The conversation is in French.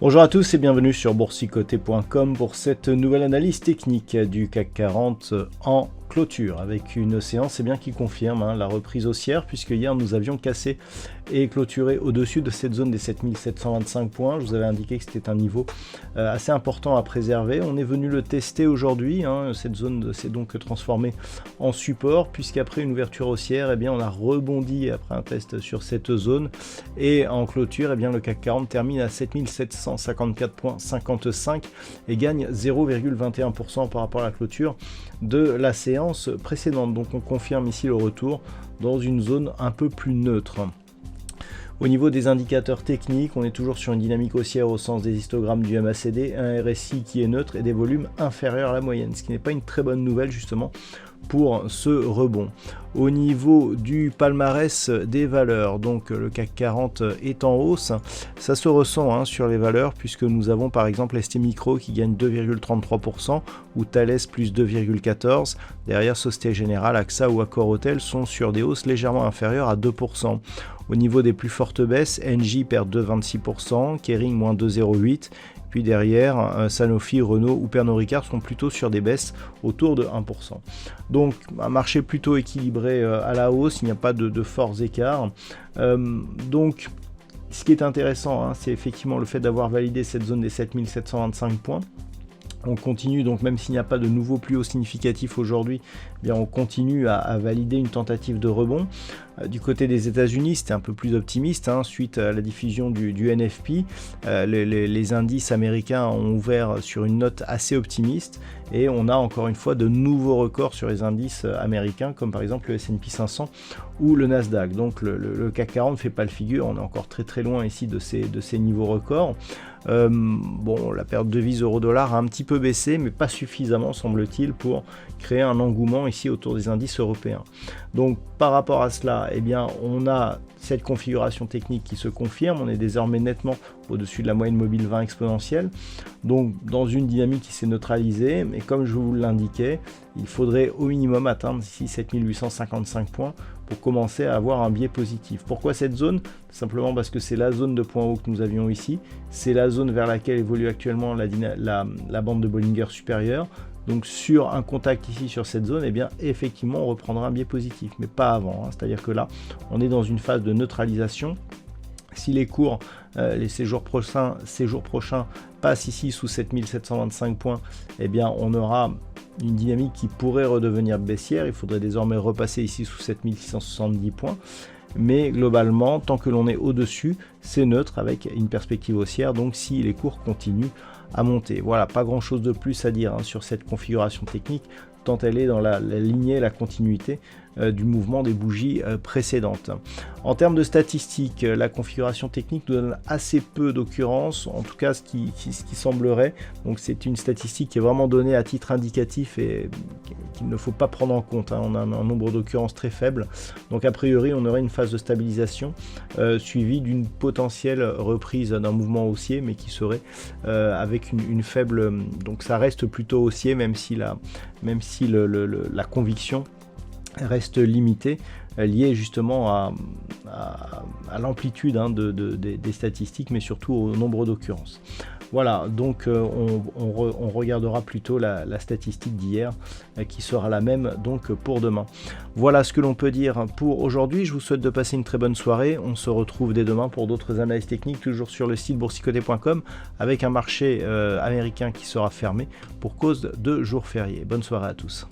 Bonjour à tous et bienvenue sur boursicoté.com pour cette nouvelle analyse technique du CAC 40 en clôture avec une séance qui confirme la reprise haussière, puisque hier nous avions cassé et clôturé au-dessus de cette zone des 7725 points. Je vous avais indiqué que c'était un niveau assez important à préserver. On est venu le tester aujourd'hui, cette zone s'est donc transformée en support, puisqu'après une ouverture haussière, on a rebondi après un test sur cette zone, et en clôture, le CAC 40 termine à 7754,55 et gagne 0,21% par rapport à la clôture de la séance précédente. Donc on confirme ici le retour dans une zone un peu plus neutre. Au niveau des indicateurs techniques, on est toujours sur une dynamique haussière au sens des histogrammes du MACD, un RSI qui est neutre et des volumes inférieurs à la moyenne, ce qui n'est pas une très bonne nouvelle justement pour ce rebond. Au niveau du palmarès des valeurs, donc le CAC 40 est en hausse, ça se ressent sur les valeurs, puisque nous avons par exemple ST Micro qui gagne 2,33% ou Thales plus 2,14%. Derrière, Société Générale, AXA ou Accor Hotel sont sur des hausses légèrement inférieures à 2%. Au niveau des plus fortes baisses, Engie perd 2,26%, Kering moins 2,08%. Puis derrière, Sanofi, Renault ou Pernod Ricard sont plutôt sur des baisses autour de 1%. Donc un marché plutôt équilibré à la hausse, il n'y a pas de forts écarts. Donc ce qui est intéressant, c'est effectivement le fait d'avoir validé cette zone des 7725 points. On continue, donc même s'il n'y a pas de nouveau plus haut significatif aujourd'hui, on continue à valider une tentative de rebond. Du côté des États-Unis, c'était un peu plus optimiste suite à la diffusion du NFP. Les indices américains ont ouvert sur une note assez optimiste, et on a encore une fois de nouveaux records sur les indices américains, comme par exemple le S&P 500 ou le Nasdaq. Donc le CAC 40 ne fait pas le figure, on est encore très loin ici de ces niveaux records. La perte de devise euro-dollar a un petit peu baissé, mais pas suffisamment semble-t-il pour créer un engouement ici autour des indices européens. Donc par rapport à cela, on a cette configuration technique qui se confirme, on est désormais nettement au-dessus de la moyenne mobile 20 exponentielle, donc dans une dynamique qui s'est neutralisée, mais comme je vous l'indiquais, il faudrait au minimum atteindre ici 7855 points pour commencer à avoir un biais positif. Pourquoi cette zone? Simplement parce que c'est la zone de point haut que nous avions ici, c'est la zone vers laquelle évolue actuellement la bande de Bollinger supérieure. Donc sur un contact ici sur cette zone, effectivement on reprendra un biais positif, mais pas avant. C'est-à-dire que là, on est dans une phase de neutralisation. Si les cours, ces jours prochains passent ici sous 7725 points, on aura une dynamique qui pourrait redevenir baissière. Il faudrait désormais repasser ici sous 7670 points. Mais globalement, tant que l'on est au-dessus, c'est neutre avec une perspective haussière. Donc si les cours continuent à monter. Voilà, pas grand chose de plus à dire sur cette configuration technique, tant elle est dans la lignée, la continuité du mouvement des bougies précédentes. En termes de statistiques, la configuration technique nous donne assez peu d'occurrences, en tout cas ce qui semblerait. Donc c'est une statistique qui est vraiment donnée à titre indicatif et qu'il ne faut pas prendre en compte. On a un nombre d'occurrences très faible, donc a priori on aurait une phase de stabilisation suivie d'une potentielle reprise d'un mouvement haussier, mais qui serait avec une faible, donc ça reste plutôt haussier, même si la conviction reste limitée, liée justement à l'amplitude des statistiques, mais surtout au nombre d'occurrences. Voilà, donc on regardera plutôt la statistique d'hier qui sera la même donc pour demain. Voilà ce que l'on peut dire pour aujourd'hui. Je vous souhaite de passer une très bonne soirée. On se retrouve dès demain pour d'autres analyses techniques, toujours sur le site boursicoté.com, avec un marché américain qui sera fermé pour cause de jours fériés. Bonne soirée à tous.